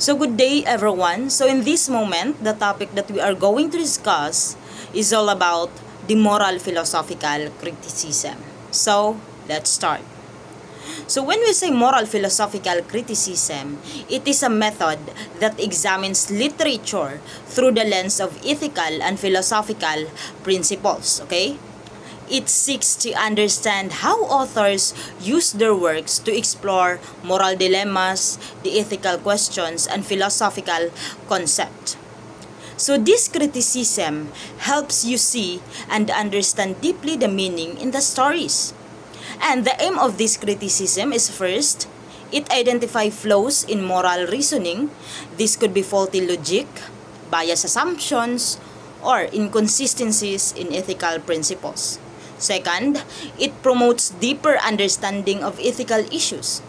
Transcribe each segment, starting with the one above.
So good day everyone. So in this moment, the topic that we are going to discuss is all about the moral philosophical criticism. So let's start. So when we say moral philosophical criticism, it is a method that examines literature through the lens of ethical and philosophical principles, okay? It seeks to understand how authors use their works to explore moral dilemmas, the ethical questions, and philosophical concepts. So this criticism helps you see and understand deeply the meaning in the stories. And the aim of this criticism is first, it identifies flaws in moral reasoning. This could be faulty logic, biased assumptions, or inconsistencies in ethical principles. Second, it promotes deeper understanding of ethical issues.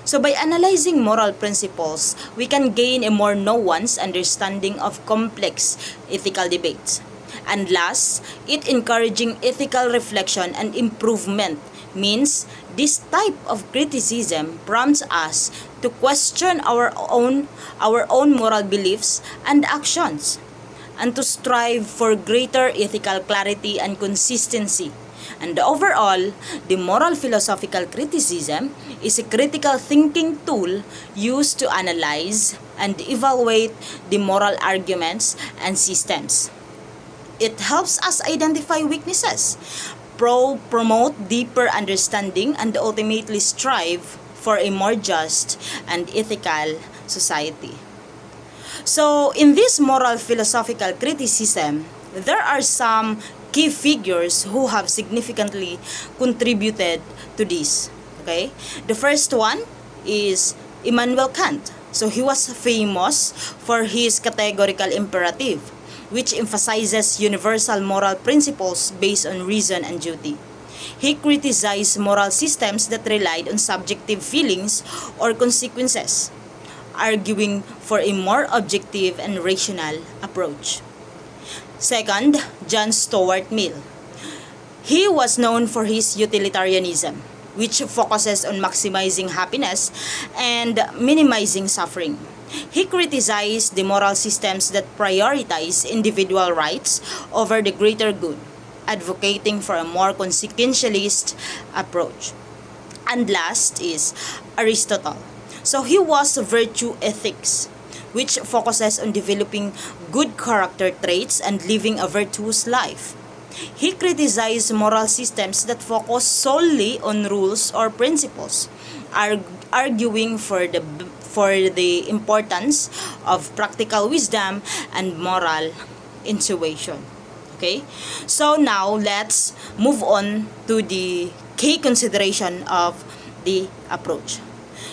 So by analyzing moral principles, we can gain a more nuanced understanding of complex ethical debates. And last, it encouraging ethical reflection and improvement means this type of criticism prompts us to question our own moral beliefs and actions and to strive for greater ethical clarity and consistency. And overall, the moral philosophical criticism is a critical thinking tool used to analyze and evaluate the moral arguments and systems. It helps us identify weaknesses, promote deeper understanding, and ultimately strive for a more just and ethical society. So, in this moral philosophical criticism, there are some key figures who have significantly contributed to this. Okay? The first one is Emmanuel Kant. So he was famous for his categorical imperative, which emphasizes universal moral principles based on reason and duty. He criticized moral systems that relied on subjective feelings or consequences, arguing for a more objective and rational approach. Second, John Stuart Mill. He was known for his utilitarianism, which focuses on maximizing happiness and minimizing suffering. He criticized the moral systems that prioritize individual rights over the greater good, advocating for a more consequentialist approach. And last is Aristotle. So he was virtue ethics, which focuses on developing good character traits and living a virtuous life. He criticized moral systems that focus solely on rules or principles, arguing for the importance of practical wisdom and moral intuition. Okay? So now let's move on to the key consideration of the approach.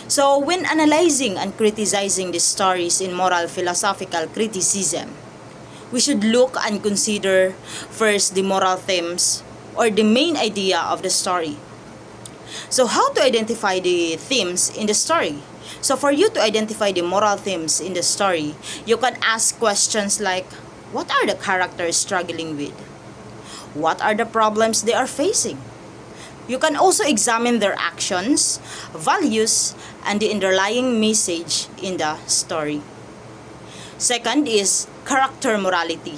So, when analyzing and criticizing the stories in moral philosophical criticism, we should look and consider first the moral themes or the main idea of the story. So, how to identify the themes in the story? So, for you to identify the moral themes in the story, you can ask questions like, what are the characters struggling with? What are the problems they are facing? You can also examine their actions, values, and the underlying message in the story. Second is character morality.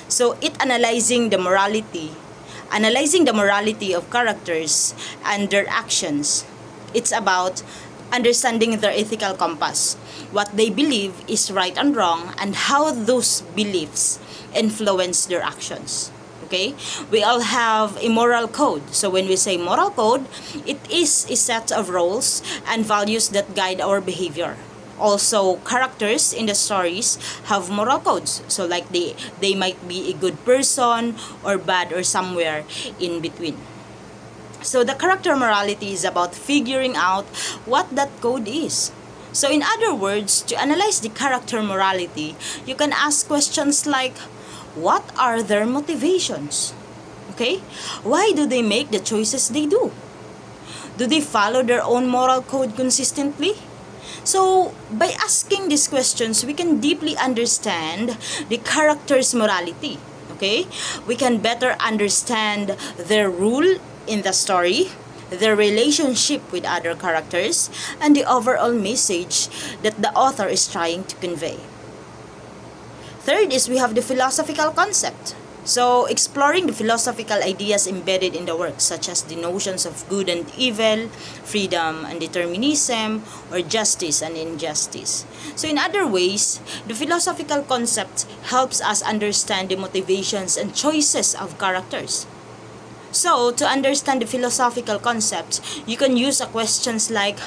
So analyzing the morality of characters and their actions. It's about understanding their ethical compass, what they believe is right and wrong, and how those beliefs influence their actions. Okay? We all have a moral code. So when we say moral code, it is a set of rules and values that guide our behavior. Also, characters in the stories have moral codes. So like they might be a good person or bad or somewhere in between. So the character morality is about figuring out what that code is. So in other words, to analyze the character morality, you can ask questions like, what are their motivations? Okay? Why do they make the choices they do? Do they follow their own moral code consistently? So, by asking these questions, we can deeply understand the character's morality. Okay? We can better understand their role in the story, their relationship with other characters, and the overall message that the author is trying to convey. Third is we have the philosophical concept. So, exploring the philosophical ideas embedded in the work, such as the notions of good and evil, freedom and determinism, or justice and injustice. So, in other ways, the philosophical concept helps us understand the motivations and choices of characters. So, to understand the philosophical concept, you can use a questions like,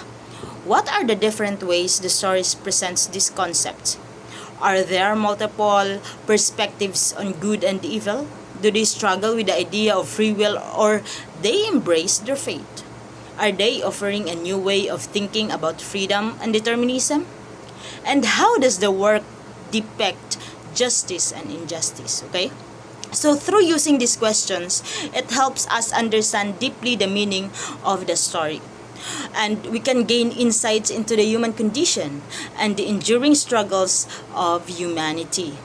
what are the different ways the story presents this concept? Are there multiple perspectives on good and evil? Do they struggle with the idea of free will, or they embrace their fate? Are they offering a new way of thinking about freedom and determinism? And how does the work depict justice and injustice? Okay? So through using these questions, it helps us understand deeply the meaning of the story. And we can gain insights into the human condition and the enduring struggles of humanity.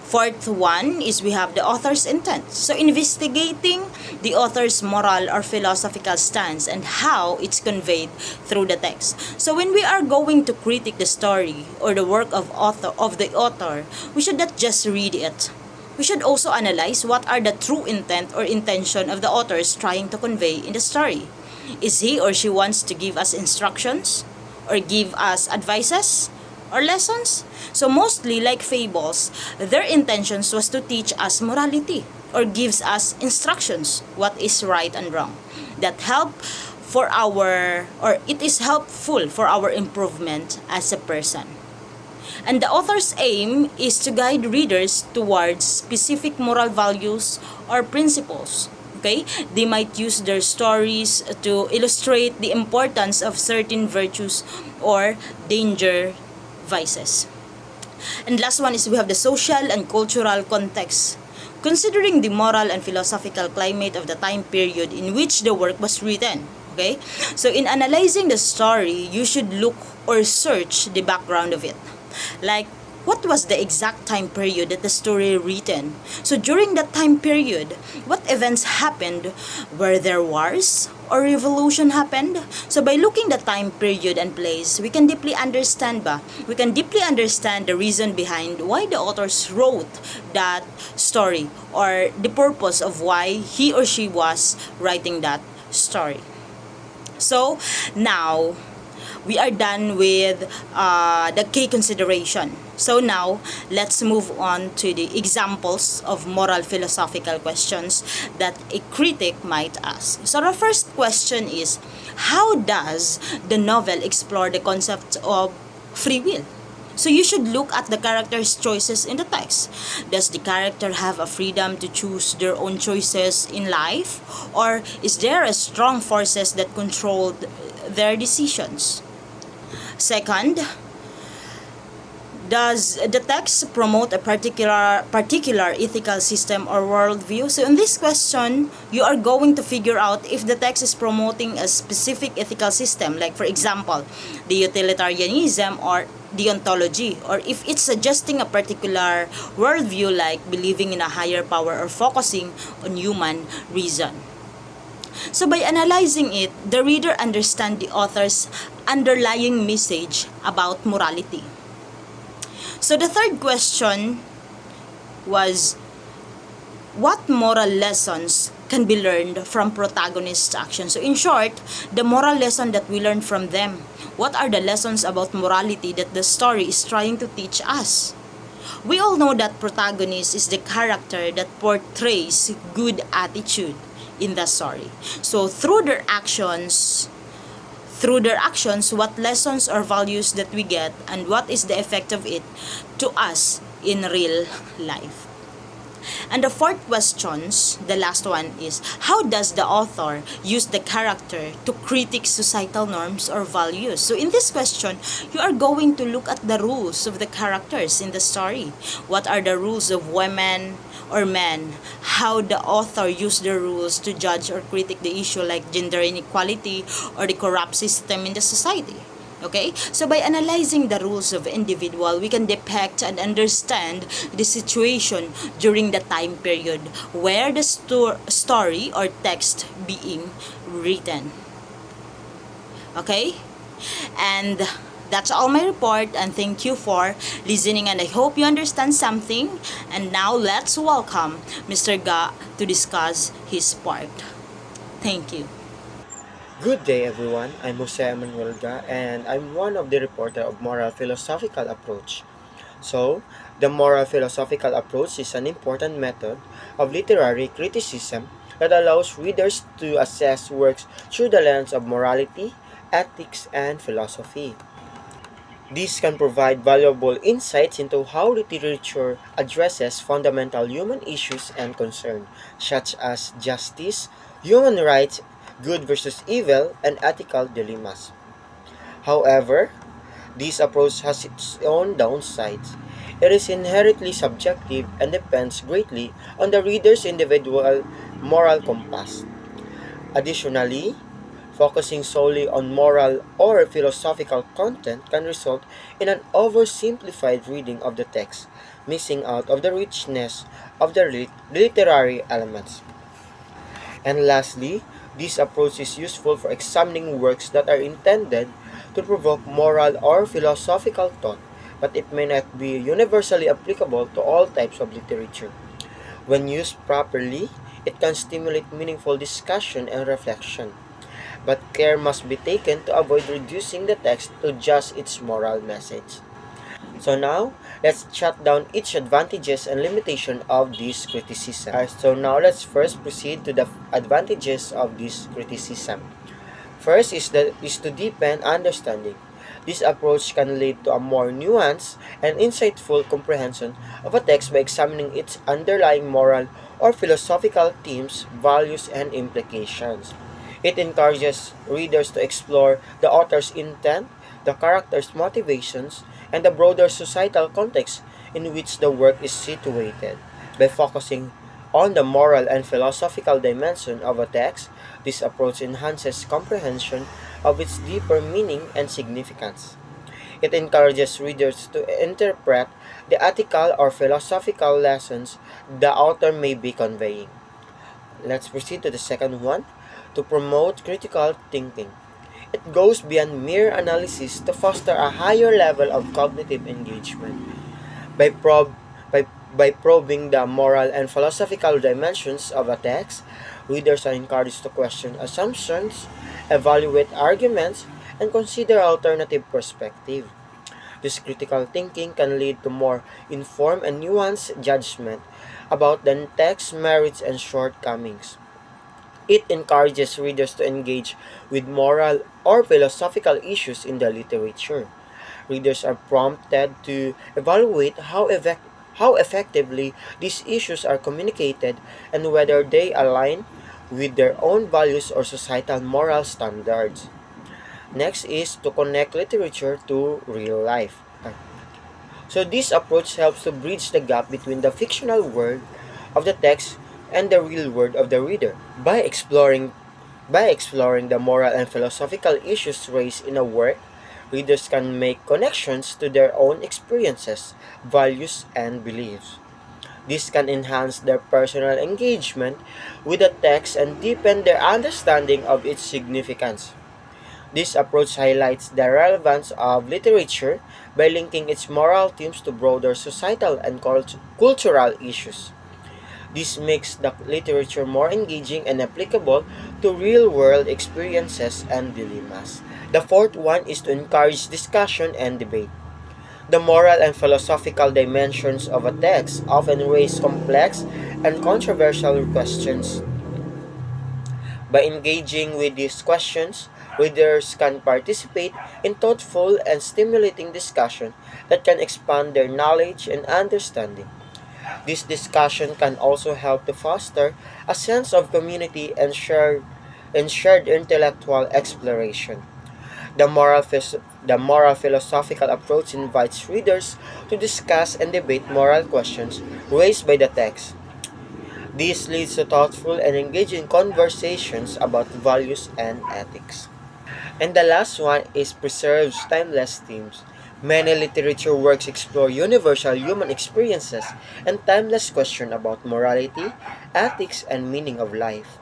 Fourth one is we have the author's intent. So investigating the author's moral or philosophical stance and how it's conveyed through the text. So when we are going to critique the story or the work of the author, we should not just read it. We should also analyze what are the true intent or intention of the authors trying to convey in the story. Is he or she wants to give us instructions or give us advices or lessons? So mostly like fables, their intentions was to teach us morality or gives us instructions what is right and wrong. That help for our or it is helpful for our improvement as a person. And the author's aim is to guide readers towards specific moral values or principles. Okay? They might use their stories to illustrate the importance of certain virtues or danger vices. And last one is we have the social and cultural context. Considering the moral and philosophical climate of the time period in which the work was written. Okay? So in analyzing the story, you should look or search the background of it. Like, what was the exact time period that the story written? So during that time period, what events happened? Were there wars or revolution happened? So by looking the time period and place, we can deeply understand the reason behind why the authors wrote that story or the purpose of why he or she was writing that story. So now we are done with the key consideration. So now, let's move on to the examples of moral philosophical questions that a critic might ask. So the first question is, how does the novel explore the concept of free will? So you should look at the character's choices in the text. Does the character have a freedom to choose their own choices in life? Or is there a strong forces that control their decisions? Second, does the text promote a particular ethical system or worldview? So in this question, you are going to figure out if the text is promoting a specific ethical system, like for example, the utilitarianism or deontology, or if it's suggesting a particular worldview like believing in a higher power or focusing on human reason. So by analyzing it, the reader understands the author's underlying message about morality. So the third question was, what moral lessons can be learned from protagonist's actions? So in short, the moral lesson that we learn from them. What are the lessons about morality that the story is trying to teach us? We all know that protagonist is the character that portrays good attitude in the story. So through their actions, what lessons or values that we get and what is the effect of it to us in real life. And the fourth questions, the last one is, how does the author use the character to critique societal norms or values? So in this question, you are going to look at the rules of the characters in the story. What are the rules of women or men? How the author used the rules to judge or critique the issue like gender inequality or the corrupt system in the society. Okay? So by analyzing the rules of individual, we can depict and understand the situation during the time period where the story or text being written. Okay? And that's all my report, and thank you for listening, and I hope you understand something. And now let's welcome Mr. Ga to discuss his part. Thank you. Good day, everyone. I'm Emmanuel Ga, and I'm one of the reporter of Moral Philosophical Approach. So, the moral philosophical approach is an important method of literary criticism that allows readers to assess works through the lens of morality, ethics, and philosophy. This can provide valuable insights into how literature addresses fundamental human issues and concerns, such as justice, human rights, good versus evil, and ethical dilemmas. However, this approach has its own downsides. It is inherently subjective and depends greatly on the reader's individual moral compass. Additionally, focusing solely on moral or philosophical content can result in an oversimplified reading of the text, missing out of the richness of the literary elements. And lastly, this approach is useful for examining works that are intended to provoke moral or philosophical thought, but it may not be universally applicable to all types of literature. When used properly, it can stimulate meaningful discussion and reflection, but care must be taken to avoid reducing the text to just its moral message. So now, let's chat down each advantages and limitation of this criticism. So now let's first proceed to the advantages of this criticism. First is to deepen understanding. This approach can lead to a more nuanced and insightful comprehension of a text by examining its underlying moral or philosophical themes, values, and implications. It encourages readers to explore the author's intent, the character's motivations, and the broader societal context in which the work is situated. By focusing on the moral and philosophical dimension of a text, this approach enhances comprehension of its deeper meaning and significance. It encourages readers to interpret the ethical or philosophical lessons the author may be conveying. Let's proceed to the second one, to promote critical thinking. It goes beyond mere analysis to foster a higher level of cognitive engagement. By, prob- by, by probing the moral and philosophical dimensions of a text, readers are encouraged to question assumptions, evaluate arguments, and consider alternative perspectives. This critical thinking can lead to more informed and nuanced judgment about the text's merits and shortcomings. It encourages readers to engage with moral or philosophical issues in the literature. Readers are prompted to evaluate how effectively these issues are communicated and whether they align with their own values or societal moral standards. Next is to connect literature to real life. So this approach helps to bridge the gap between the fictional world of the text and the real world of the reader. By exploring the moral and philosophical issues raised in a work, readers can make connections to their own experiences, values, and beliefs. This can enhance their personal engagement with the text and deepen their understanding of its significance. This approach highlights the relevance of literature by linking its moral themes to broader societal and cultural issues. This makes the literature more engaging and applicable to real-world experiences and dilemmas. The fourth one is to encourage discussion and debate. The moral and philosophical dimensions of a text often raise complex and controversial questions. By engaging with these questions, readers can participate in thoughtful and stimulating discussion that can expand their knowledge and understanding. This discussion can also help to foster a sense of community and shared intellectual exploration. The moral philosophical approach invites readers to discuss and debate moral questions raised by the text. This leads to thoughtful and engaging conversations about values and ethics. And the last one is preserves timeless themes. Many literature works explore universal human experiences and timeless questions about morality, ethics, and meaning of life.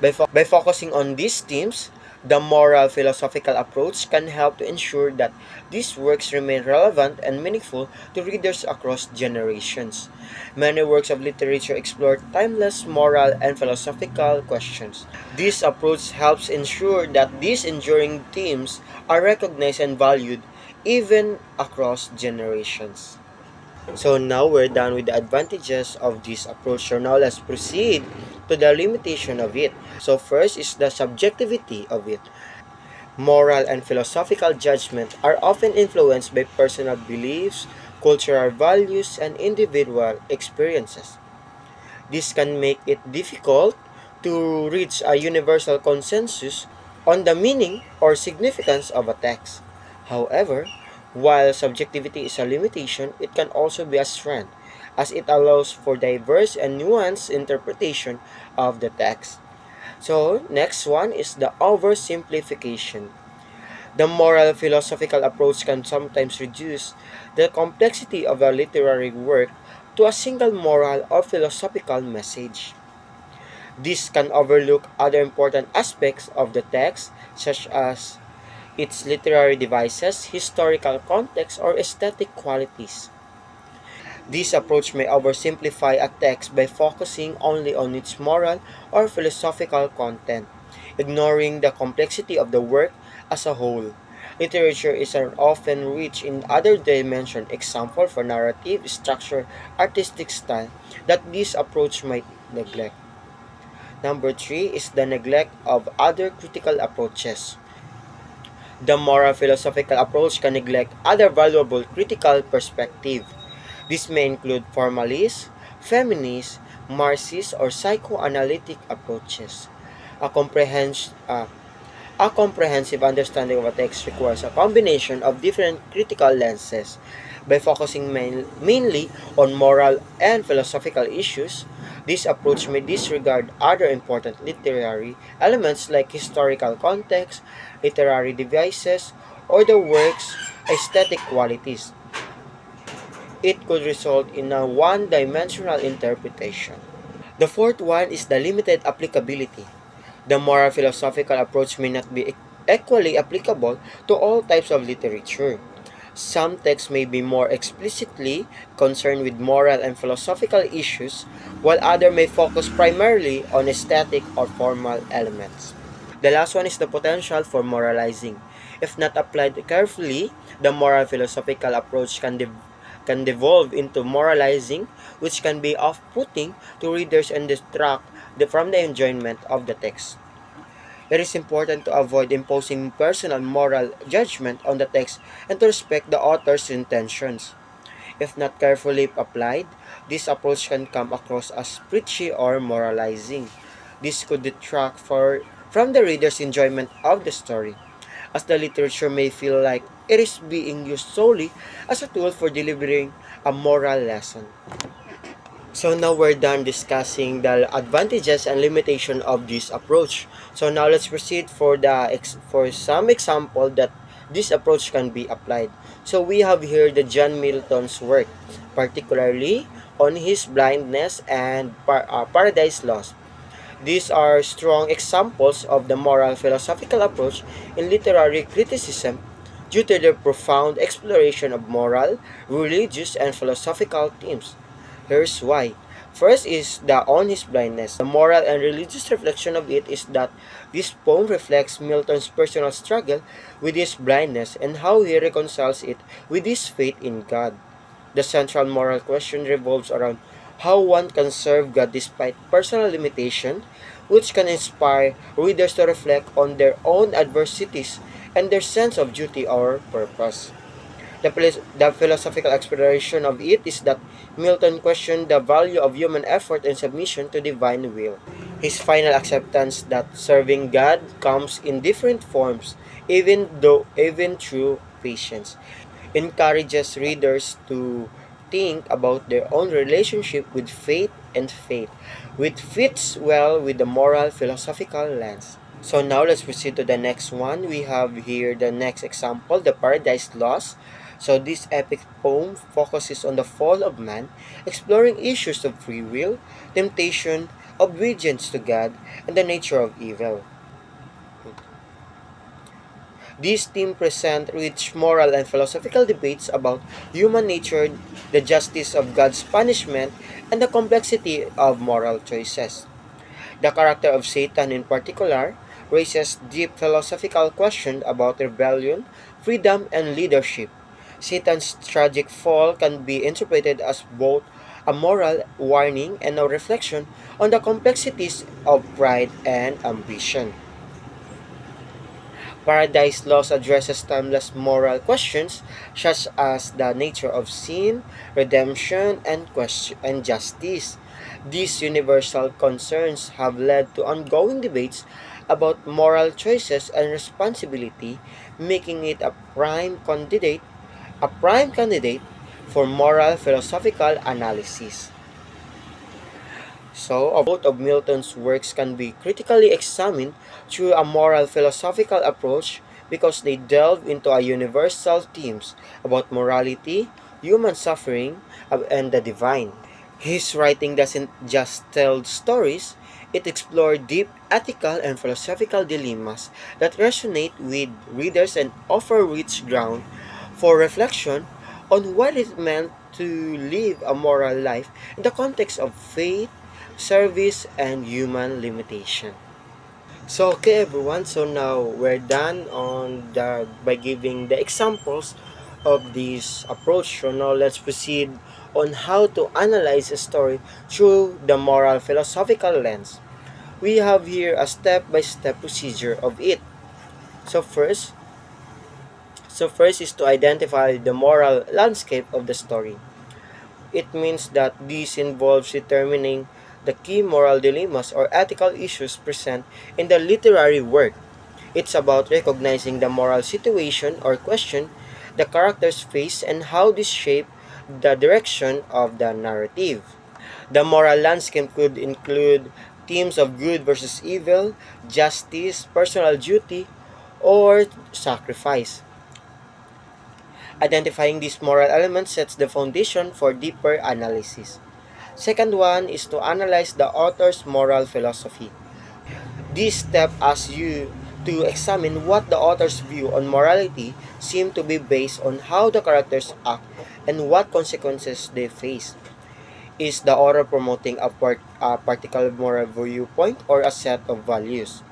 By focusing on these themes, the moral philosophical approach can help to ensure that these works remain relevant and meaningful to readers across generations. Many works of literature explore timeless moral and philosophical questions. This approach helps ensure that these enduring themes are recognized and valued even across generations. So now we're done with the advantages of this approach. So now let's proceed to the limitation of it. So first is the subjectivity of it. Moral and philosophical judgment are often influenced by personal beliefs, cultural values, and individual experiences. This can make it difficult to reach a universal consensus on the meaning or significance of a text. However, while subjectivity is a limitation, it can also be a strength, as it allows for diverse and nuanced interpretation of the text. So, next one is the oversimplification. The moral philosophical approach can sometimes reduce the complexity of a literary work to a single moral or philosophical message. This can overlook other important aspects of the text, such as its literary devices, historical context, or aesthetic qualities. This approach may oversimplify a text by focusing only on its moral or philosophical content, ignoring the complexity of the work as a whole. Literature is often rich in other dimensions, example for narrative, structure, artistic style, that this approach might neglect. Number three is the neglect of other critical approaches. The moral philosophical approach can neglect other valuable critical perspectives. This may include formalist, feminist, Marxist, or psychoanalytic approaches. A, comprehens- uh, a comprehensive understanding of a text requires a combination of different critical lenses. By focusing mainly on moral and philosophical issues, this approach may disregard other important literary elements like historical context, literary devices, or the work's aesthetic qualities. It could result in a one-dimensional interpretation. The fourth one is the limited applicability. The moral philosophical approach may not be equally applicable to all types of literature. Some texts may be more explicitly concerned with moral and philosophical issues, while others may focus primarily on aesthetic or formal elements. The last one is the potential for moralizing. If not applied carefully, the moral philosophical approach can devolve into moralizing, which can be off-putting to readers and distract from the enjoyment of the text. It is important to avoid imposing personal moral judgment on the text and to respect the author's intentions. If not carefully applied, this approach can come across as preachy or moralizing. This could detract from the reader's enjoyment of the story, as the literature may feel like it is being used solely as a tool for delivering a moral lesson. So now we're done discussing the advantages and limitation of this approach. So now let's proceed for some example that this approach can be applied. So we have here the John Milton's work, particularly on his blindness and Paradise Lost. These are strong examples of the moral philosophical approach in literary criticism due to their profound exploration of moral, religious, and philosophical themes. Here's why. First is the On His Blindness. The moral and religious reflection of it is that this poem reflects Milton's personal struggle with his blindness and how he reconciles it with his faith in God. The central moral question revolves around how one can serve God despite personal limitation, which can inspire readers to reflect on their own adversities and their sense of duty or purpose. The philosophical exploration of it is that Milton questioned the value of human effort and submission to divine will. His final acceptance that serving God comes in different forms, even through patience, encourages readers to think about their own relationship with faith and faith, which fits well with the moral philosophical lens. So now let's proceed to the next one. We have here the next example, the Paradise Lost. So this epic poem focuses on the fall of man, exploring issues of free will, temptation, obedience to God, and the nature of evil. These themes present rich moral and philosophical debates about human nature, the justice of God's punishment, and the complexity of moral choices. The character of Satan in particular raises deep philosophical questions about rebellion, freedom, and leadership. Satan's tragic fall can be interpreted as both a moral warning and a reflection on the complexities of pride and ambition. Paradise Lost addresses timeless moral questions such as the nature of sin, redemption, and justice. These universal concerns have led to ongoing debates about moral choices and responsibility, making it a prime candidate for moral philosophical analysis. So, both of Milton's works can be critically examined through a moral philosophical approach because they delve into a universal themes about morality, human suffering, and the divine. His writing doesn't just tell stories, it explores deep ethical and philosophical dilemmas that resonate with readers and offer rich ground for reflection on what it meant to live a moral life in the context of faith, service, and human limitation. So okay everyone, so now we're done on the by giving the examples of this approach. So now let's proceed on how to analyze a story through the moral philosophical lens. We have here a step-by-step procedure of it. So first, so first is to identify the moral landscape of the story. It means that this involves determining the key moral dilemmas or ethical issues present in the literary work. It's about recognizing the moral situation or question the characters face and how this shape the direction of the narrative. The moral landscape could include themes of good versus evil, justice, personal duty, or sacrifice. Identifying these moral elements sets the foundation for deeper analysis. Second one is to analyze the author's moral philosophy. This step asks you to examine what the author's view on morality seem to be based on how the characters act and what consequences they face. Is the author promoting a particular moral viewpoint or a set of values?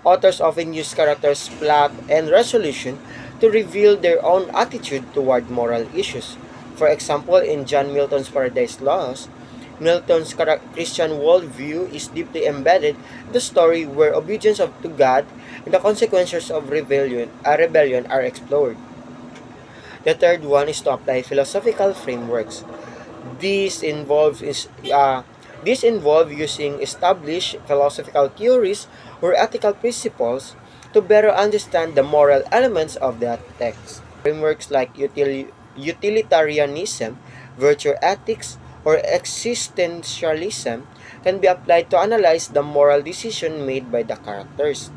Authors often use characters' plot and resolution to reveal their own attitude toward moral issues. For example, in John Milton's Paradise Lost, Milton's Christian worldview is deeply embedded in the story where obedience to God and the consequences of rebellion are explored. The third one is to apply philosophical frameworks. These involve is these involve using established philosophical theories or ethical principles to better understand the moral elements of that text. Frameworks like utilitarianism, virtue ethics, or existentialism can be applied to analyze the moral decision made by the characters.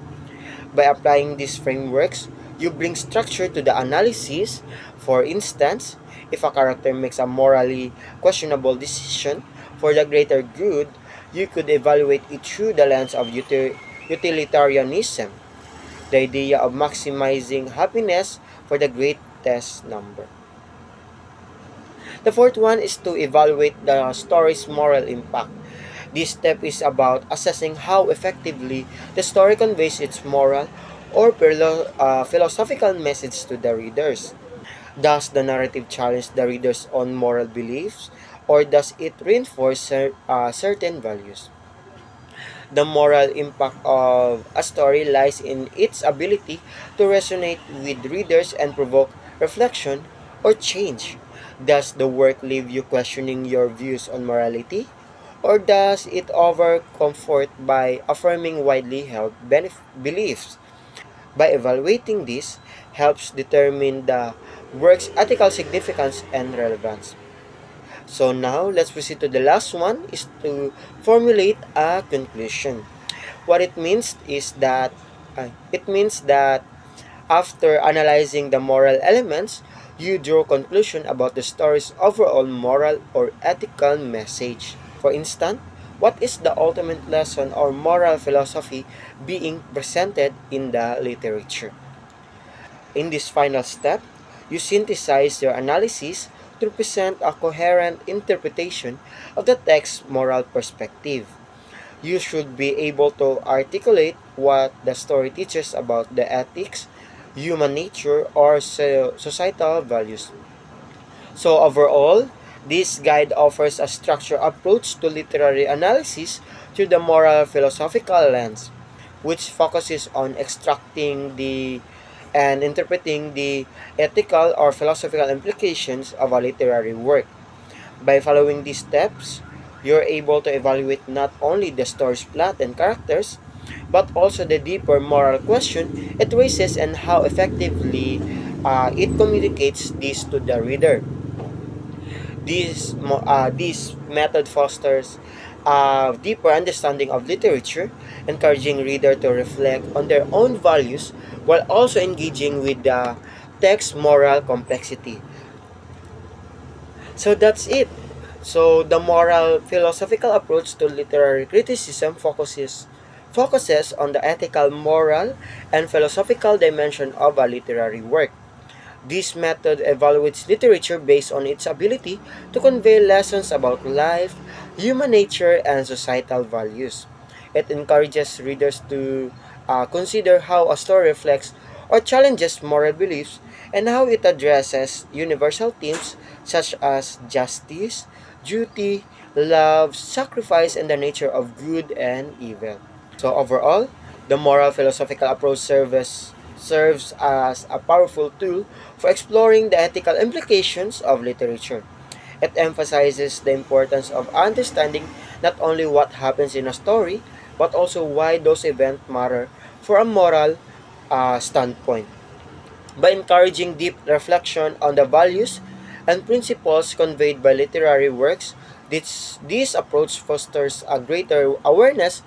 By applying these frameworks, you bring structure to the analysis. For instance, if a character makes a morally questionable decision for the greater good, you could evaluate it through the lens of utilitarianism, the idea of maximizing happiness for the greatest number. The fourth one is to evaluate the story's moral impact. This step is about assessing how effectively the story conveys its moral or philosophical message to the readers. Does the narrative challenge the reader's own moral beliefs, or does it reinforce certain values? The moral impact of a story lies in its ability to resonate with readers and provoke reflection or change. Does the work leave you questioning your views on morality? Or does it offer comfort by affirming widely held beliefs? By evaluating this, helps determine the work's ethical significance and relevance. So now, let's proceed to the last one, is to formulate a conclusion. What it means that after analyzing the moral elements, you draw conclusion about the story's overall moral or ethical message. For instance, what is the ultimate lesson or moral philosophy being presented in the literature. In this final step, you synthesize your analysis to present a coherent interpretation of the text's moral perspective. You should be able to articulate what the story teaches about the ethics, human nature, or societal values. So overall, this guide offers a structured approach to literary analysis through the moral philosophical lens, which focuses on extracting the and interpreting the ethical or philosophical implications of a literary work. By following these steps, you're able to evaluate not only the story's plot and characters, but also the deeper moral question it raises and how effectively it communicates this to the reader. This method fosters a deeper understanding of literature, encouraging reader to reflect on their own values while also engaging with the text's moral complexity. So that's it. So the moral philosophical approach to literary criticism focuses on the ethical, moral, and philosophical dimension of a literary work. This method evaluates literature based on its ability to convey lessons about life, human nature, and societal values. It encourages readers to consider how a story reflects or challenges moral beliefs and how it addresses universal themes such as justice, duty, love, sacrifice, and the nature of good and evil. So overall, the moral philosophical approach serves as a powerful tool for exploring the ethical implications of literature. It emphasizes the importance of understanding not only what happens in a story, but also why those events matter for a moral standpoint. By encouraging deep reflection on the values and principles conveyed by literary works, this approach fosters a greater awareness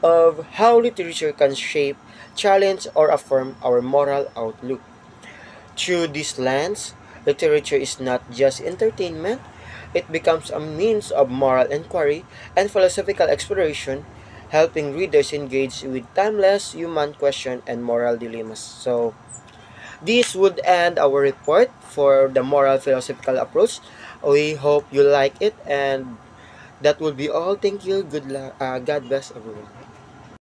of how literature can shape, challenge, or affirm our moral outlook. Through this lens, literature is not just entertainment, it becomes a means of moral inquiry and philosophical exploration, helping readers engage with timeless human questions and moral dilemmas. So, this would end our report for the moral philosophical approach. We hope you like it, and that will be all. Thank you. God bless everyone.